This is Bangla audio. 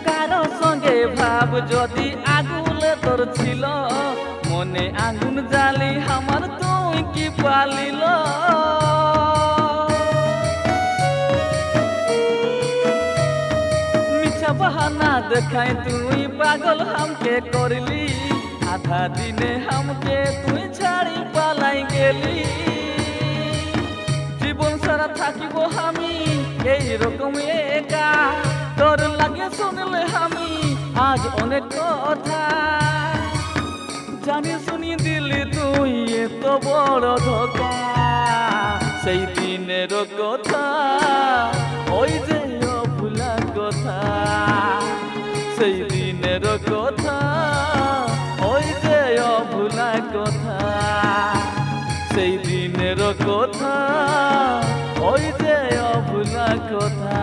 কারো সঙ্গে ভাব যদি আগুলে তোর ছিল, মনে আগুন জ্বালি আমার তুই কি পালিল। মিছা বাহানা দেখাই তুই পাগল হামকে করলি, আধা দিনে হামকে তুই ছাড়ি পালাই গেলি। জীবন সারা থাকিব আমি এইরকম একা, তোর লাগে শুনলে আমি আজ অনেক কথা। জানি শুনি দিলি তুই এত বড় ধোকা, সেই দিনের কথা ওই যে অভুলা কথা, সেই দিনের কথা ওই যে অভুলা কথা, সেই দিনের কথা ওই যে অভুলা কথা।